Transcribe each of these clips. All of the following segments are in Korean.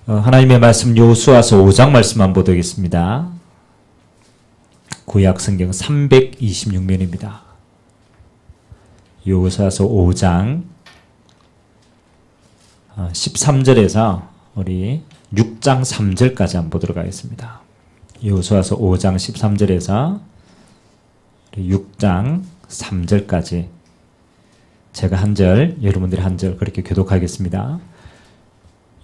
하나님의 말씀 여호수아서 5장 말씀만 보도록하겠습니다. 구약 성경 326면입니다. 여호수아서 5장 13절에서 우리 6장 3절까지 한번 보도록 하겠습니다. 여호수아서 5장 13절에서 6장 3절까지 제가 한 절, 여러분들이 한 절 그렇게 교독하겠습니다.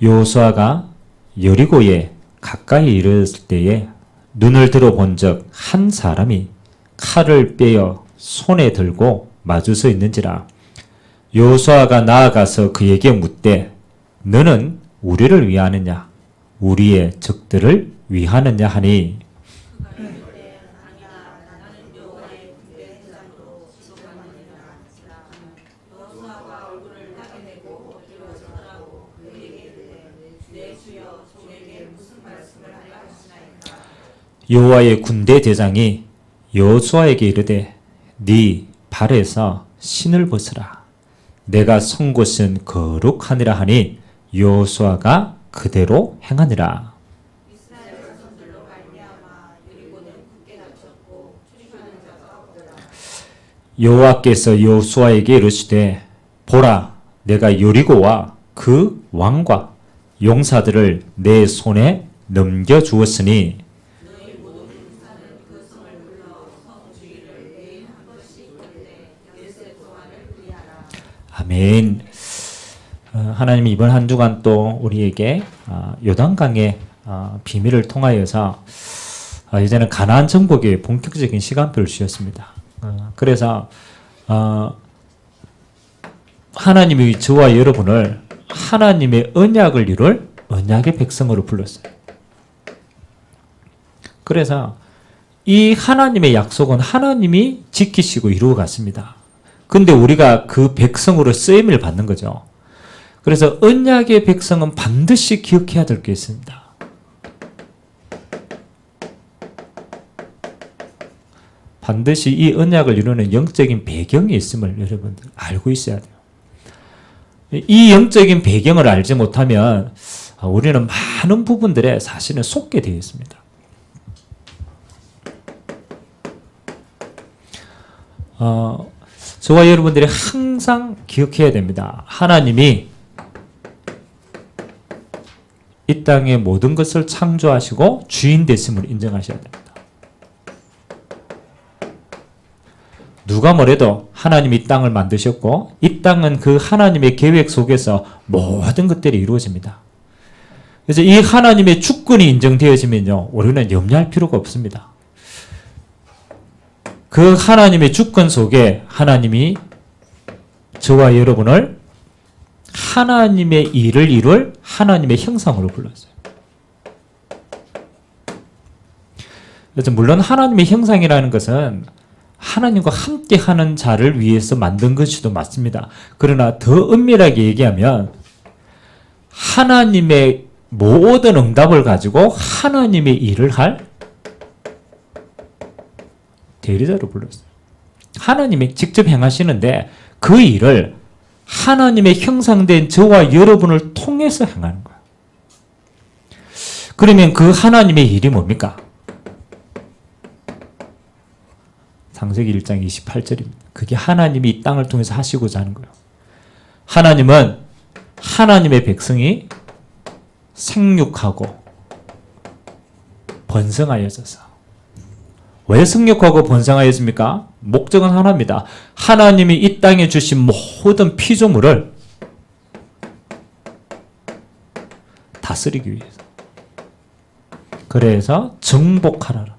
여호수아가 여리고에 가까이 이르렀을 때에 눈을 들어본 적 한 사람이 칼을 빼어 손에 들고 마주 서 있는지라. 여호수아가 나아가서 그에게 묻되 너는 우리를 위하느냐 우리의 적들을 위하느냐 하니 여호와의 군대 대장이 여호수아에게 이르되 네 발에서 신을 벗으라 내가 선 곳은 거룩하니라 하니 여호수아가 그대로 행하니라. 여호와께서 여호수아에게 이르시되 보라 내가 여리고와 그 왕과 용사들을 내 손에 넘겨주었으니 아멘. 하나님이 이번 한 주간 또 우리에게 요단강의 비밀을 통하여서 이제는 가나안 정복의 본격적인 시간표를 주셨습니다. 그래서 하나님이 저와 여러분을 하나님의 언약을 이룰 언약의 백성으로 불렀어요. 그래서 이 하나님의 약속은 하나님이 지키시고 이루어 갔습니다. 근데 우리가 그 백성으로 쓰임을 받는 거죠. 그래서 언약의 백성은 반드시 기억해야 될 게 있습니다. 반드시 이 언약을 이루는 영적인 배경이 있음을 여러분들 알고 있어야 돼요. 이 영적인 배경을 알지 못하면 우리는 많은 부분들에 사실은 속게 되어 있습니다. 저와 여러분들이 항상 기억해야 됩니다. 하나님이 이 땅의 모든 것을 창조하시고 주인 되심을 인정하셔야 됩니다. 누가 뭐래도 하나님이 이 땅을 만드셨고 이 땅은 그 하나님의 계획 속에서 모든 것들이 이루어집니다. 그래서 이 하나님의 주권이 인정되어지면요 우리는 염려할 필요가 없습니다. 그 하나님의 주권 속에 하나님이 저와 여러분을 하나님의 일을 이룰 하나님의 형상으로 불렀어요. 그래서 물론 하나님의 형상이라는 것은 하나님과 함께 하는 자를 위해서 만든 것이도 맞습니다. 그러나 더 엄밀하게 얘기하면 하나님의 모든 응답을 가지고 하나님의 일을 할 대리자로 불렀어요. 하나님이 직접 행하시는데 그 일을 하나님의 형상된 저와 여러분을 통해서 행하는 거예요. 그러면 그 하나님의 일이 뭡니까? 창세기 1장 28절입니다. 그게 하나님이 이 땅을 통해서 하시고자 하는 거예요. 하나님은 하나님의 백성이 생육하고 번성하여져서 왜 생육하고 번성하였습니까? 목적은 하나입니다. 하나님이 이 땅에 주신 모든 피조물을 다스리기 위해서. 그래서 정복하라.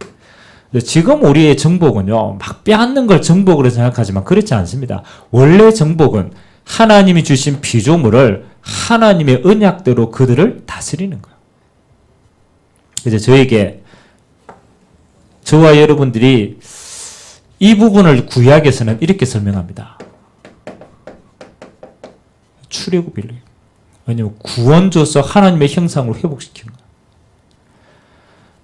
지금 우리의 정복은요, 막 빼앗는 걸 정복으로 생각하지만 그렇지 않습니다. 원래 정복은 하나님이 주신 피조물을 하나님의 언약대로 그들을 다스리는 거예요. 그래서 저와 여러분들이 이 부분을 구약에서는 이렇게 설명합니다. 출애굽일래요. 왜냐하면 구원줘서 하나님의 형상으로 회복시키는 거예요.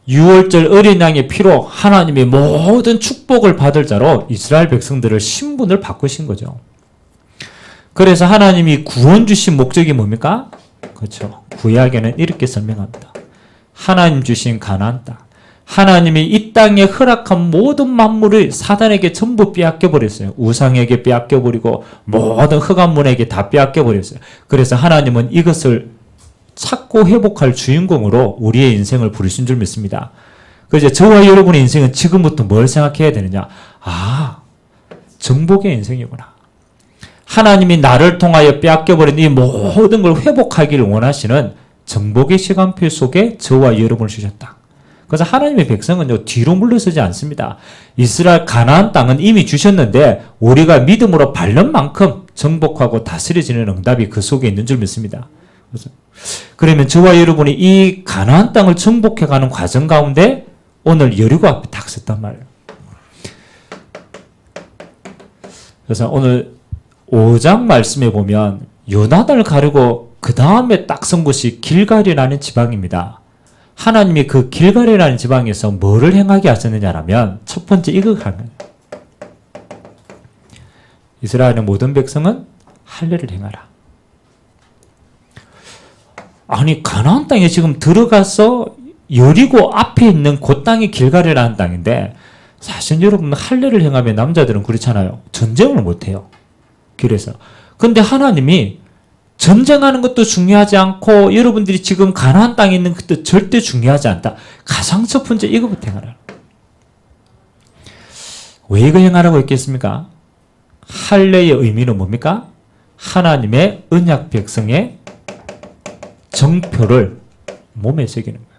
6월절 어린 양의 피로 하나님의 모든 축복을 받을 자로 이스라엘 백성들을 신분을 바꾸신 거죠. 그래서 하나님이 구원 주신 목적이 뭡니까? 그렇죠. 구약에는 이렇게 설명합니다. 하나님 주신 가나안 땅. 하나님이 이 땅에 허락한 모든 만물을 사단에게 전부 빼앗겨 버렸어요. 우상에게 빼앗겨 버리고 모든 흑암문에게 다 빼앗겨 버렸어요. 그래서 하나님은 이것을 찾고 회복할 주인공으로 우리의 인생을 부르신 줄 믿습니다. 그래서 저와 여러분의 인생은 지금부터 뭘 생각해야 되느냐? 정복의 인생이구나. 하나님이 나를 통하여 빼앗겨버린 이 모든 걸 회복하기를 원하시는 정복의 시간표 속에 저와 여러분을 주셨다. 그래서 하나님의 백성은요, 뒤로 물러서지 않습니다. 이스라엘 가나안 땅은 이미 주셨는데 우리가 믿음으로 밟는 만큼 정복하고 다스려지는 응답이 그 속에 있는 줄 믿습니다. 그러면 저와 여러분이 이 가나안 땅을 정복해가는 과정 가운데 오늘 여리고 앞에 딱 섰단 말이에요. 그래서 오늘 5장 말씀에 보면 요단을 가르고 그 다음에 딱 선 곳이 길갈이라는 지방입니다. 하나님이 그 길갈이라는 지방에서 뭐를 행하게 하셨느냐라면 첫 번째 이거 하면 이스라엘의 모든 백성은 할례를 행하라. 아니 가나안 땅에 지금 들어가서 여리고 앞에 있는 그 땅이 길갈이라는 땅인데 사실 여러분 할례를 행하면 남자들은 그렇잖아요. 전쟁을 못해요. 그래서 근데 하나님이 전쟁하는 것도 중요하지 않고 여러분들이 지금 가나안 땅에 있는 것도 절대 중요하지 않다. 가장 첫 번째 이거부터 행하라. 왜 이거 행하라고 했겠습니까? 할례의 의미는 뭡니까? 하나님의 언약 백성의 정표를 몸에 새기는 거예요.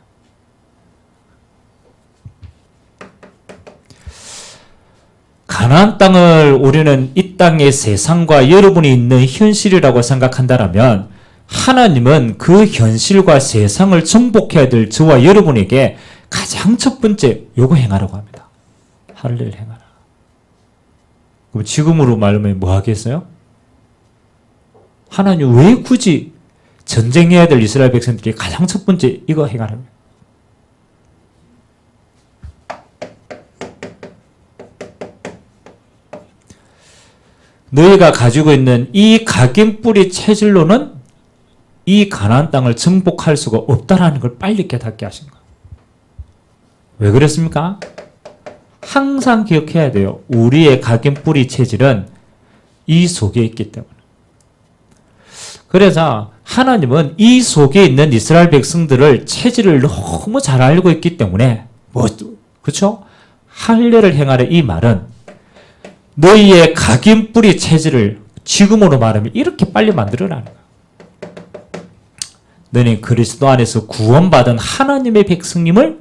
가나안 땅을 우리는 이 땅의 세상과 여러분이 있는 현실이라고 생각한다면 하나님은 그 현실과 세상을 정복해야 될 저와 여러분에게 가장 첫 번째 요거 행하라고 합니다. 할례를 행하라. 그럼 지금으로 말하면 뭐 하겠어요? 하나님 왜 굳이 전쟁해야 될 이스라엘 백성들이 가장 첫 번째 이거 행하라고? 너희가 가지고 있는 이 각인뿌리 체질로는 이 가나안 땅을 정복할 수가 없다라는 걸 빨리 깨닫게 하신 거예요. 왜 그랬습니까? 항상 기억해야 돼요. 우리의 각인뿌리 체질은 이 속에 있기 때문에. 그래서 하나님은 이 속에 있는 이스라엘 백성들을 체질을 너무 잘 알고 있기 때문에 그렇죠? 할례를 행하라 이 말은 너희의 각인뿌리 체질을 지금으로 말하면 이렇게 빨리 만들어라는 거야. 너는 그리스도 안에서 구원받은 하나님의 백성님을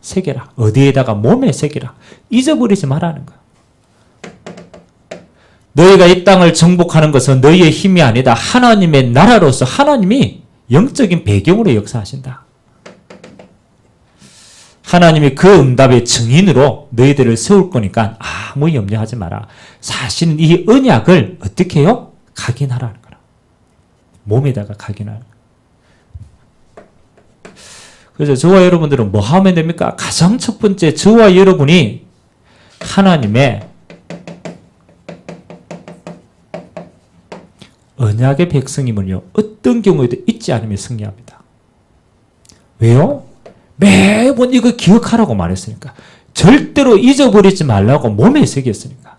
새겨라. 어디에다가 몸에 새겨라. 잊어버리지 말라는 거야. 너희가 이 땅을 정복하는 것은 너희의 힘이 아니다. 하나님의 나라로서 하나님이 영적인 배경으로 역사하신다. 하나님이 그 응답의 증인으로 너희들을 세울 거니까 아무 염려하지 마라. 사실은 이 언약을 어떻게 해요? 각인하라는 거라. 몸에다가 각인하라. 그래서 저와 여러분들은 뭐 하면 됩니까? 가장 첫 번째 저와 여러분이 하나님의 언약의 백성임을요. 어떤 경우에도 잊지 않으면 승리합니다. 왜요? 매번 이거 기억하라고 말했으니까. 절대로 잊어버리지 말라고 몸에 새겼으니까.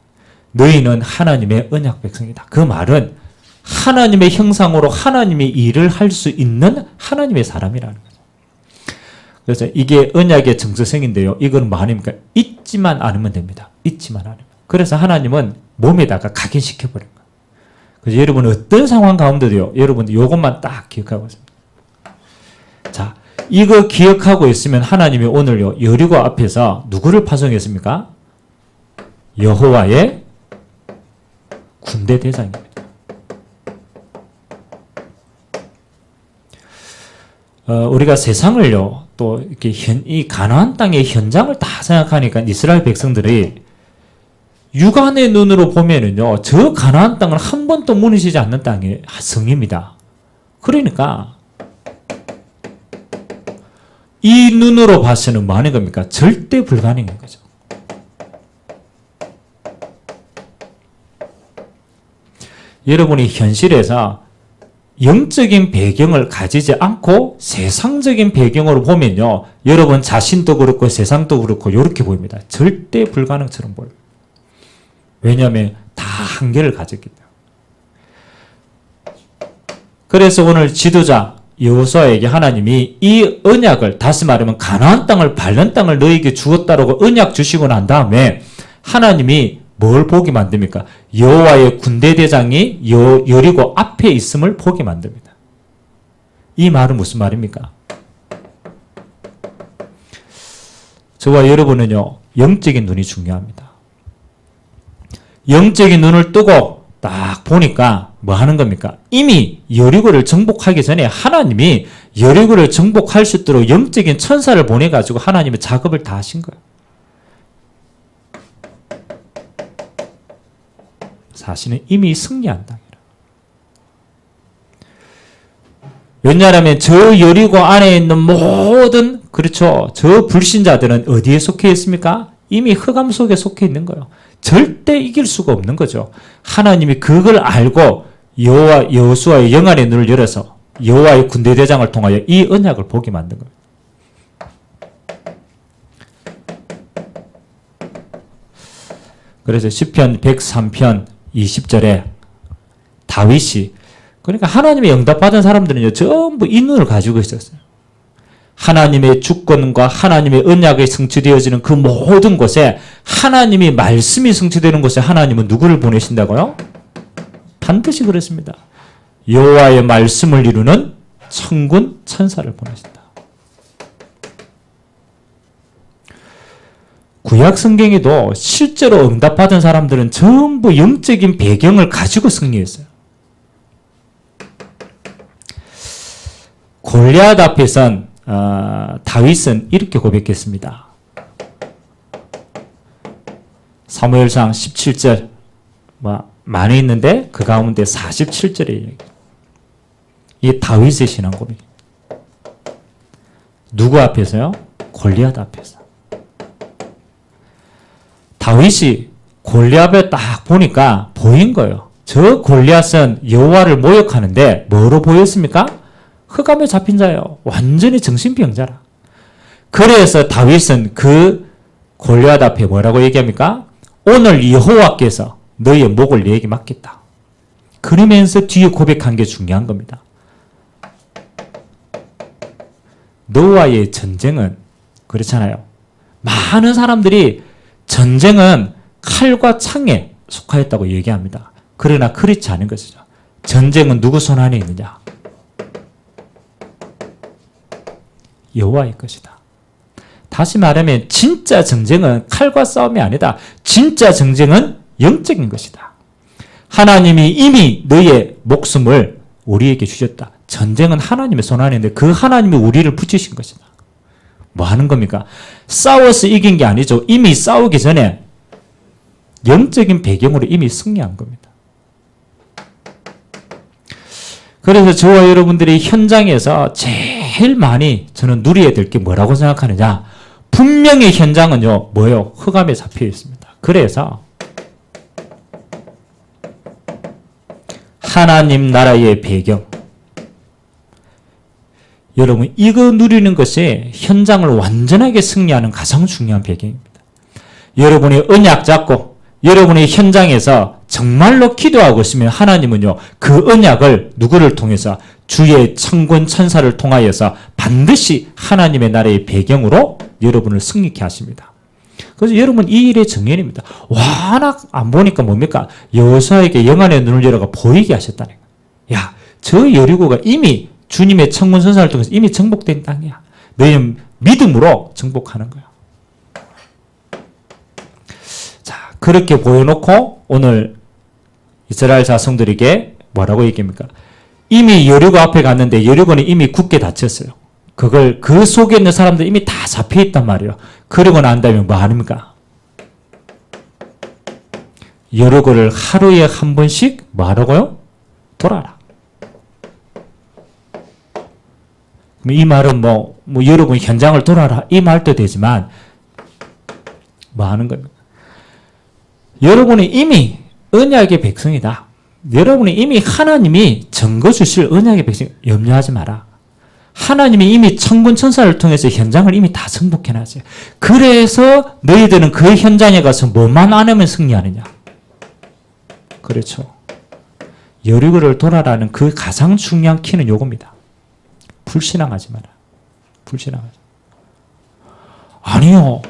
너희는 하나님의 언약 백성이다. 그 말은 하나님의 형상으로 하나님의 일을 할 수 있는 하나님의 사람이라는 거죠. 그래서 이게 언약의 정서성인데요. 이건 뭐 아닙니까? 잊지만 않으면 됩니다. 잊지만 않으면. 그래서 하나님은 몸에다가 각인시켜버린 거예요. 그래서 여러분 어떤 상황 가운데도요. 여러분 이것만 딱 기억하고 있습니다. 자, 이거 기억하고 있으면 하나님이 오늘요 여리고 앞에서 누구를 파송했습니까? 여호와의 군대 대장입니다. 우리가 세상을요 또 이렇게 이 가나안 땅의 현장을 다 생각하니까 이스라엘 백성들이 육안의 눈으로 보면은요 저 가나안 땅은 한 번도 무너지지 않는 땅의 성입니다. 그러니까 이 눈으로 봐서는 뭐 하는 겁니까? 절대 불가능한 거죠. 여러분이 현실에서 영적인 배경을 가지지 않고 세상적인 배경으로 보면요, 여러분 자신도 그렇고 세상도 그렇고 이렇게 보입니다. 절대 불가능처럼 보여요. 왜냐하면 다 한계를 가졌기 때문에. 그래서 오늘 지도자 여호수아에게 하나님이 이 언약을, 다시 말하면 가나안 땅을, 밟는 땅을 너에게 주었다라고 언약 주시고 난 다음에 하나님이 뭘 보게 만듭니까? 여호와의 군대 대장이 여리고 앞에 있음을 보게 만듭니다. 이 말은 무슨 말입니까? 저와 여러분은요, 영적인 눈이 중요합니다. 영적인 눈을 뜨고 딱 보니까 뭐 하는 겁니까? 이미 여리고를 정복하기 전에 하나님이 여리고를 정복할 수 있도록 영적인 천사를 보내가지고 하나님의 작업을 다 하신 거예요. 사실은 이미 승리한 땅이라. 왜냐하면 저 여리고 안에 있는 모든, 그렇죠, 저 불신자들은 어디에 속해 있습니까? 이미 흑암 속에 속해 있는 거예요. 절대 이길 수가 없는 거죠. 하나님이 그걸 알고 여호수아의 영안의 눈을 열어서 여호와의 군대 대장을 통하여 이 언약을 보게 만든 겁니다. 그래서 시편 103편 20절에 다윗이, 그러니까 하나님의 응답받은 사람들은요, 전부 이 눈을 가지고 있었어요. 하나님의 주권과 하나님의 언약이 성취되어지는 그 모든 곳에, 하나님이 말씀이 성취되는 곳에 하나님은 누구를 보내신다고요? 반드시 그렇습니다. 여호와의 말씀을 이루는 천군 천사를 보내신다. 구약 성경에도 실제로 응답받은 사람들은 전부 영적인 배경을 가지고 승리했어요. 골리앗 앞에선 다윗은 이렇게 고백했습니다. 사무엘상 17절, 많이 있는데 그 가운데 47절의 얘기. 이 다윗의 신앙 고백. 누구 앞에서요? 골리앗 앞에서. 다윗이 골리앗을 딱 보니까 보인 거예요. 저 골리앗은 여호와를 모욕하는데 뭐로 보였습니까? 흑암에 잡힌 자예요. 완전히 정신병자라. 그래서 다윗은 그 골리앗 앞에 뭐라고 얘기합니까? 오늘 여호와께서 너의 목을 내게 맡겠다. 그러면서 뒤에 고백한 게 중요한 겁니다. 너와의 전쟁은, 그렇잖아요. 많은 사람들이 전쟁은 칼과 창에 속하였다고 얘기합니다. 그러나 그렇지 않은 것이죠. 전쟁은 누구 손 안에 있느냐? 여호와의 것이다. 다시 말하면 진짜 전쟁은 칼과 싸움이 아니다. 진짜 전쟁은 영적인 것이다. 하나님이 이미 너의 목숨을 우리에게 주셨다. 전쟁은 하나님의 손 안에 있는데 그 하나님이 우리를 붙이신 것이다. 뭐 하는 겁니까? 싸워서 이긴 게 아니죠. 이미 싸우기 전에 영적인 배경으로 이미 승리한 겁니다. 그래서 저와 여러분들이 현장에서 제일 많이 저는 누려야 될 게 뭐라고 생각하느냐? 분명히 현장은요, 뭐예요? 흑암에 잡혀 있습니다. 그래서 하나님 나라의 배경, 여러분 이거 누리는 것이 현장을 완전하게 승리하는 가장 중요한 배경입니다. 여러분이 언약 잡고 여러분의 현장에서 정말로 기도하고 있으면 하나님은요, 그 언약을 누구를 통해서? 주의 천군 천사를 통하여서 반드시 하나님의 나라의 배경으로 여러분을 승리케 하십니다. 그래서 여러분 이 일의 정연입니다. 워낙 안 보니까 뭡니까? 여호수아에게 영안의 눈을 열어가 보이게 하셨다는 거예요. 야, 저 여리고가 이미 주님의 천군 천사를 통해서 이미 정복된 땅이야. 너희는 믿음으로 정복하는 거야. 자, 그렇게 보여놓고 오늘 이스라엘 자손들에게 뭐라고 얘기합니까? 이미 여리고 앞에 갔는데 여리고는 이미 굳게 닫혔어요. 그걸 그 속에 있는 사람들 이미 다 잡혀 있단 말이에요. 그러고 난 다음에 뭐 합니까? 여리고를 하루에 한 번씩 뭐 하라고요? 돌아라. 이 말은 뭐 여러분 현장을 돌아라 이 말도 되지만 뭐 하는 겁니까? 여러분이 이미 언약의 백성이다. 여러분이 이미 하나님이 증거 주실 언약의 백성 염려하지 마라. 하나님이 이미 천군 천사를 통해서 현장을 이미 다 정복해놨어요. 그래서 너희들은 그 현장에 가서 뭐만 안 하면 승리하느냐. 그렇죠. 여리고를 돌아라는 그 가장 중요한 키는 요겁니다. 불신앙하지 마라. 불신앙하지 마라. 아니요.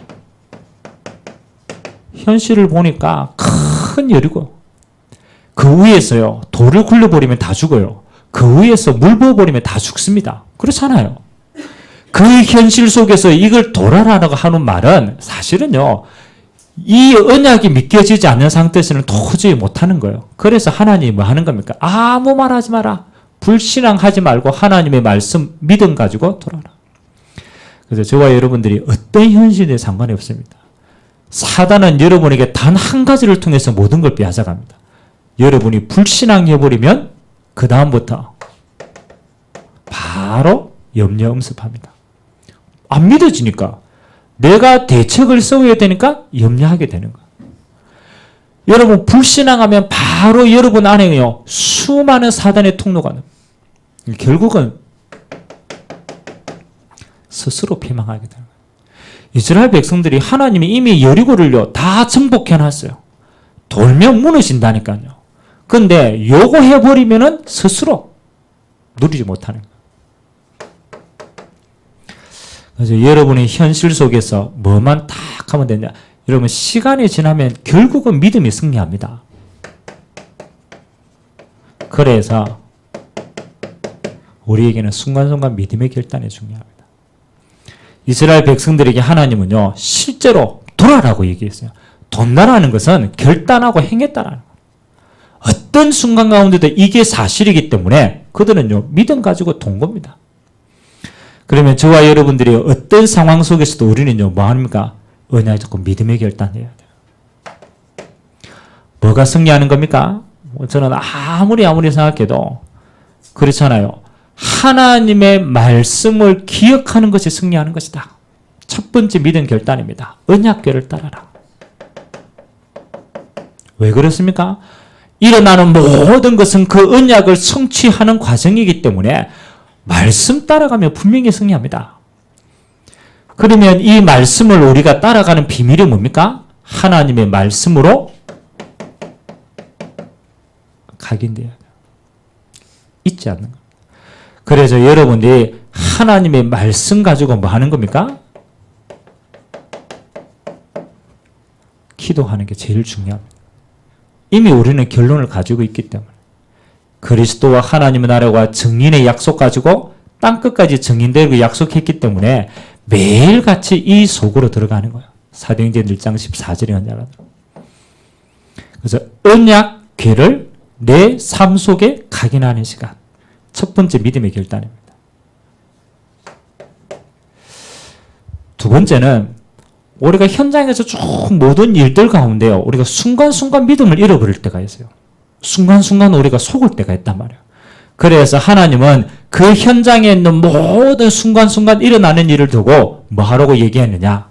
현실을 보니까 큰 여리고 그 위에서요 돌을 굴려버리면 다 죽어요. 그 위에서 물 부어버리면 다 죽습니다. 그렇잖아요. 그 현실 속에서 이걸 돌아라라고 하는 말은 사실은요 이 언약이 믿겨지지 않는 상태에서는 도저히 못하는 거예요. 그래서 하나님이 뭐 하는 겁니까? 아무 말 하지 마라. 불신앙하지 말고 하나님의 말씀 믿음 가지고 돌아라. 그래서 저와 여러분들이 어떤 현실에 상관이 없습니다. 사단은 여러분에게 단 한 가지를 통해서 모든 걸 빼앗아갑니다. 여러분이 불신앙해버리면 그 다음부터 바로 염려 엄습합니다. 안 믿어지니까 내가 대책을 세워야 되니까 염려하게 되는 거예요. 여러분 불신앙하면 바로 여러분 안에요 수많은 사단의 통로가 결국은 스스로 피망하게 되는 거예요. 이스라엘 백성들이 하나님이 이미 여리고를요 다 정복해놨어요. 돌면 무너진다니까요. 근데 요거 해버리면은 스스로 누리지 못하는 거예요. 그래서 여러분이 현실 속에서 뭐만 딱 하면 되냐. 여러분 시간이 지나면 결국은 믿음이 승리합니다. 그래서 우리에게는 순간순간 믿음의 결단이 중요합니다. 이스라엘 백성들에게 하나님은요 실제로 돌아라고 얘기했어요. 돈다라는 것은 결단하고 행했다라는 거예요. 어떤 순간 가운데도 이게 사실이기 때문에 그들은요 믿음 가지고 돈 겁니다. 그러면 저와 여러분들이 어떤 상황 속에서도 우리는요 뭐 합니까? 언약을 잡고 믿음의 결단해야 돼요. 뭐가 승리하는 겁니까? 저는 아무리 생각해도 그렇잖아요. 하나님의 말씀을 기억하는 것이 승리하는 것이다. 첫 번째 믿음 결단입니다. 언약궤를 따라라. 왜 그렇습니까? 일어나는 모든 것은 그 언약을 성취하는 과정이기 때문에 말씀 따라가면 분명히 승리합니다. 그러면 이 말씀을 우리가 따라가는 비밀이 뭡니까? 하나님의 말씀으로 각인돼야 돼요. 잊지 않는 겁니다. 그래서 여러분들이 하나님의 말씀 가지고 뭐 하는 겁니까? 기도하는 게 제일 중요합니다. 이미 우리는 결론을 가지고 있기 때문에 그리스도와 하나님의 나라와 증인의 약속 가지고 땅끝까지 증인되고 약속했기 때문에 매일같이 이 속으로 들어가는 거예요. 사도행전 1장 14절에 언약을. 그래서 언약궤를 내 삶 속에 각인하는 시간. 첫 번째 믿음의 결단입니다. 두 번째는 우리가 현장에서 쭉 모든 일들 가운데요. 우리가 순간순간 믿음을 잃어버릴 때가 있어요. 순간순간 우리가 속을 때가 있단 말이에요. 그래서 하나님은 그 현장에 있는 모든 순간순간 일어나는 일을 두고 뭐 하라고 얘기했느냐.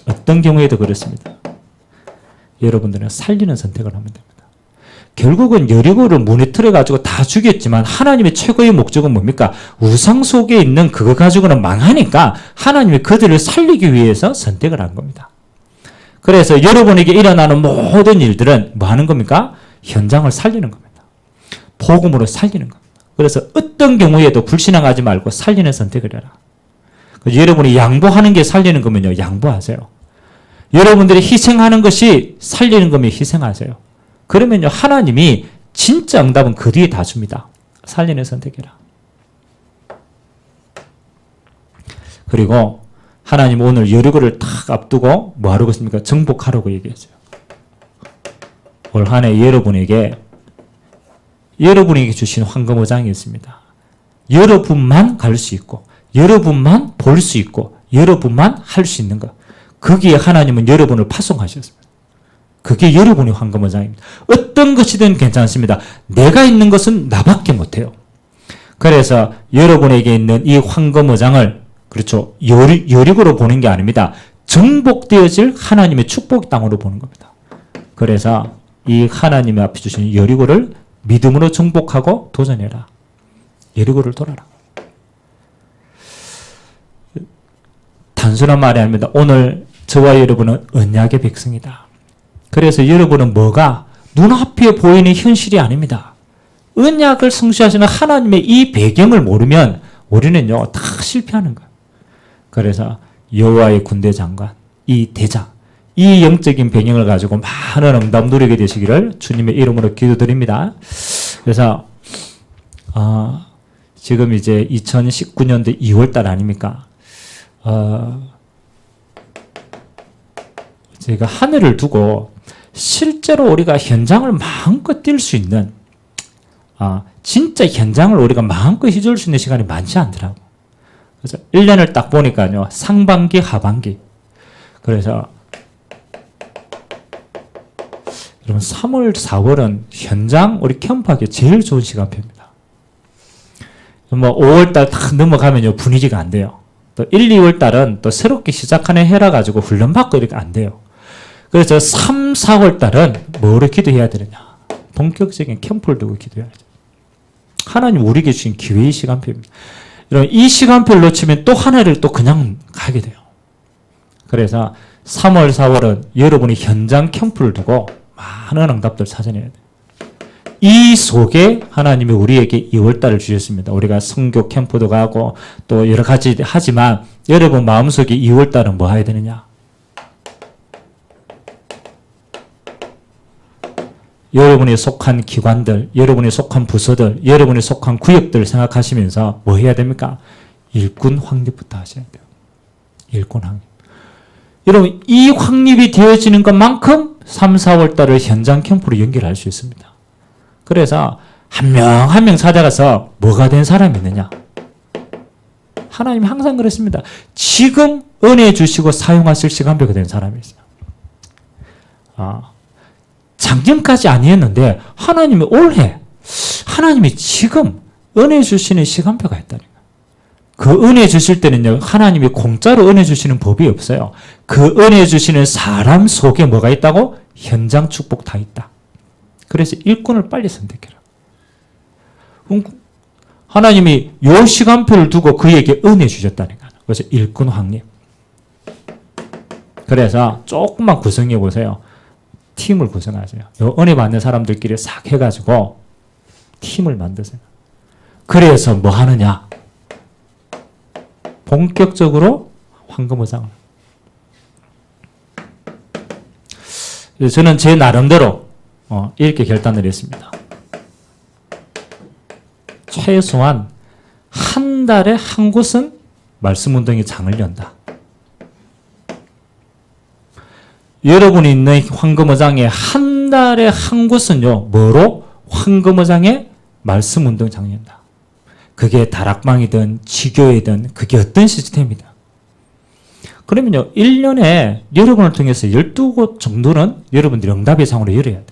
어떤 경우에도 그렇습니다. 여러분들은 살리는 선택을 하면 됩니다. 결국은 여리고를 무너뜨려 가지고 다 죽였지만 하나님의 최고의 목적은 뭡니까? 우상 속에 있는 그거 가지고는 망하니까 하나님이 그들을 살리기 위해서 선택을 한 겁니다. 그래서 여러분에게 일어나는 모든 일들은 뭐 하는 겁니까? 현장을 살리는 겁니다. 복음으로 살리는 겁니다. 그래서 어떤 경우에도 불신앙하지 말고 살리는 선택을 해라. 여러분이 양보하는 게 살리는 거면요. 양보하세요. 여러분들이 희생하는 것이 살리는 거면 희생하세요. 그러면요, 하나님이 진짜 응답은 그 뒤에 다 줍니다. 살리는 선택해라. 그리고 하나님 오늘 여리고를 탁 앞두고 뭐 하라고 했습니까? 정복하라고 얘기했어요. 올 한 해 여러분에게 주신 황금어장이 있습니다. 여러분만 갈 수 있고, 여러분만 볼 수 있고, 여러분만 할 수 있는 것. 거기에 하나님은 여러분을 파송하셨습니다. 그게 여러분의 황금어장입니다. 어떤 것이든 괜찮습니다. 내가 있는 것은 나밖에 못해요. 그래서 여러분에게 있는 이 황금어장을 그렇죠. 여리고로 보는 게 아닙니다. 정복되어질 하나님의 축복 땅으로 보는 겁니다. 그래서 이 하나님이 앞에 주신 여리고를 믿음으로 정복하고 도전해라. 여리고를 돌아라. 단순한 말이 아닙니다. 오늘 저와 여러분은 언약의 백성이다. 그래서 여러분은 뭐가 눈앞에 보이는 현실이 아닙니다. 언약을 성취하시는 하나님의 이 배경을 모르면 우리는요 다 실패하는 거예요. 그래서 여호와의 군대 장관, 이 대장, 이 영적인 배경을 가지고 많은 응답 누리게 되시기를 주님의 이름으로 기도드립니다. 그래서 지금 이제 2019년도 2월달 아닙니까? 제가 하늘을 두고 실제로 우리가 현장을 마음껏 뛸 수 있는 진짜 현장을 우리가 마음껏 휘둘 수 있는 시간이 많지 않더라고. 그래서 1년을 딱 보니까요. 상반기, 하반기. 그래서 여러분 3월, 4월은 현장 우리 캠프하기 제일 좋은 시간표입니다. 뭐 5월달 딱 넘어가면요. 분위기가 안 돼요. 또 1, 2월달은 또 새롭게 시작하는 해라 가지고 훈련받고 이렇게 안 돼요. 그래서 3, 4월달은 뭐를 기도해야 되느냐. 본격적인 캠프를 두고 기도해야죠. 하나님 우리에게 주신 기회의 시간표입니다. 여러분 이 시간표를 놓치면 또 하나를 또 그냥 가게 돼요. 그래서 3월, 4월은 여러분이 현장 캠프를 두고 많은 응답들 찾아내야 돼요. 이 속에 하나님이 우리에게 2월달을 주셨습니다. 우리가 선교 캠프도 가고 또 여러 가지 하지만 여러분 마음속에 2월달은 뭐 해야 되느냐? 여러분이 속한 기관들, 여러분이 속한 부서들, 여러분이 속한 구역들을 생각하시면서 뭐 해야 됩니까? 일꾼 확립부터 하셔야 돼요. 일꾼 확립. 여러분 이 확립이 되어지는 것만큼 3, 4월 달을 현장 캠프로 연결할 수 있습니다. 그래서 한 명 한 명 찾아가서 뭐가 된 사람이 있느냐? 하나님이 항상 그랬습니다. 지금 은혜 주시고 사용하실 시간표가 된 사람이 있어요. 작년까지 아니었는데 하나님이 올해 하나님이 지금 은혜 주시는 시간표가 있다는 거예요. 그 은혜 주실 때는요. 하나님이 공짜로 은혜 주시는 법이 없어요. 그 은혜 주시는 사람 속에 뭐가 있다고? 현장 축복 다 있다. 그래서 일꾼을 빨리 선택해라. 하나님이 요 시간표를 두고 그에게 은혜 주셨다는 거예요. 그래서 일꾼 확립. 그래서 조금만 구성해 보세요. 팀을 구성하세요. 요 은혜 받는 사람들끼리 싹 해가지고 팀을 만드세요. 그래서 뭐 하느냐? 본격적으로 황금의장을. 저는 제 나름대로 이렇게 결단을 했습니다. 최소한 한 달에 한 곳은 말씀운동의 장을 연다. 여러분이 있는 황금의장에 한 달에 한 곳은요. 뭐로? 황금의장에 말씀운동 장을 연다. 그게 다락방이든 지교회든 그게 어떤 시스템이다. 그러면요. 1년에 여러분을 통해서 12곳 정도는 여러분들이 응답의 장으로 열어야 돼.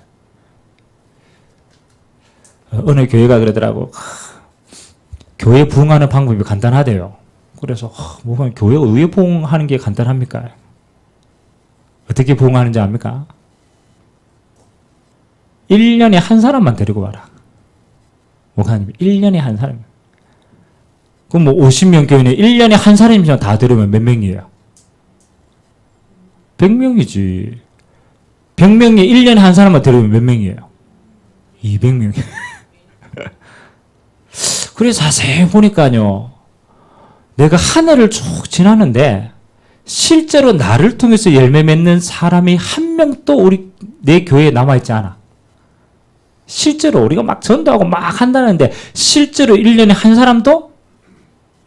어느 교회가 그러더라고. 교회 부흥하는 방법이 간단하대요. 그래서 뭐 교회가 왜 부흥하는 게 간단합니까? 어떻게 부흥하는지 압니까? 1년에 한 사람만 데리고 와라. 목사님, 1년에 한 사람. 그럼 뭐 50명 교회는 1년에 한 사람이면 다 데려오면 몇 명이에요? 100명이지. 100명에 1년에 한 사람만 데려오면 몇 명이에요? 200명이에요. 그래서 자세히 보니까요. 내가 한 해를 쭉 지나는데 실제로 나를 통해서 열매 맺는 사람이 한 명도 내 교회에 남아있지 않아. 실제로 우리가 막 전도하고 막 한다는데 실제로 1년에 한 사람도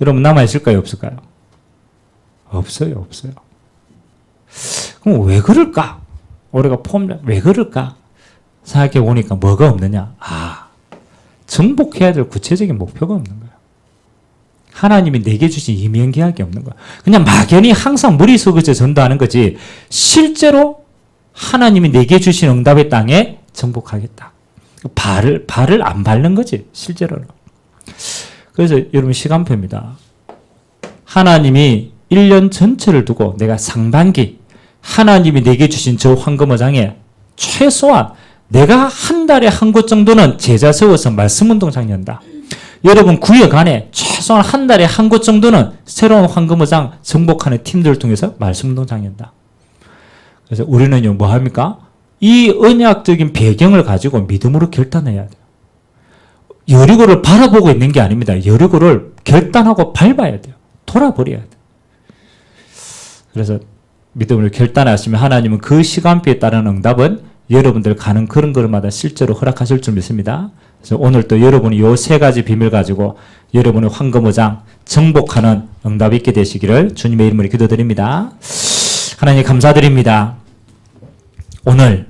여러분 남아있을까요? 없을까요? 없어요. 그럼 왜 그럴까? 우리가 왜 그럴까? 생각해 보니까 뭐가 없느냐? 정복해야 될 구체적인 목표가 없는 거야. 하나님이 내게 주신 이면계약이 없는 거야. 그냥 막연히 항상 머릿속에서 전도하는 거지 실제로 하나님이 내게 주신 응답의 땅에 정복하겠다. 발을 안 밟는 거지 실제로는. 그래서 여러분 시간표입니다. 하나님이 1년 전체를 두고 내가 상반기 하나님이 내게 주신 저 황금의장에 최소한 내가 한 달에 한 곳 정도는 제자 세워서 말씀운동장 연다. 여러분 구역 안에 최소한 한 달에 한 곳 정도는 새로운 황금의장 정복하는 팀들을 통해서 말씀운동장 연다. 그래서 우리는요 뭐 합니까? 이 언약적인 배경을 가지고 믿음으로 결단해야 돼요. 여리고를 바라보고 있는 게 아닙니다. 여리고를 결단하고 밟아야 돼요. 돌아버려야 돼요. 그래서 믿음을 결단하시면 하나님은 그 시간표에 따른 응답은 여러분들 가는 그런 걸마다 실제로 허락하실 줄 믿습니다. 그래서 오늘 또 여러분이 요 세 가지 비밀 가지고 여러분의 황금의장 정복하는 응답이 있게 되시기를 주님의 이름으로 기도드립니다. 하나님 감사드립니다. 오늘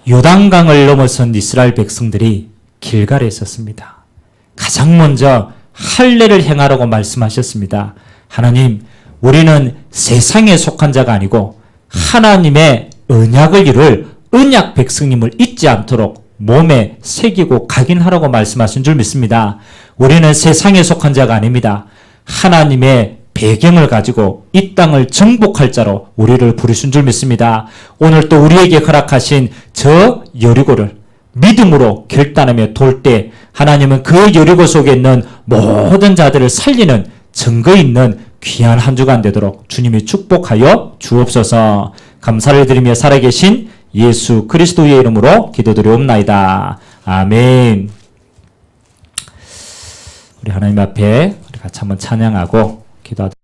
요단강을 넘어선 이스라엘 백성들이 길갈에 있었습니다. 가장 먼저 할례를 행하라고 말씀하셨습니다. 하나님, 우리는 세상에 속한 자가 아니고 하나님의 언약을 이룰 언약 백성님을 잊지 않도록 몸에 새기고 각인하라고 말씀하신 줄 믿습니다. 우리는 세상에 속한 자가 아닙니다. 하나님의 배경을 가지고 이 땅을 정복할 자로 우리를 부르신 줄 믿습니다. 오늘 또 우리에게 허락하신 저 여리고를 믿음으로 결단하며 돌 때 하나님은 그 여리고 속에 있는 모든 자들을 살리는 증거 있는 귀한 한 주간 되도록 주님이 축복하여 주옵소서. 감사를 드리며 살아계신 예수 그리스도의 이름으로 기도드리옵나이다. 아멘. 우리 하나님 앞에 우리 같이 한번 찬양하고 기도하도록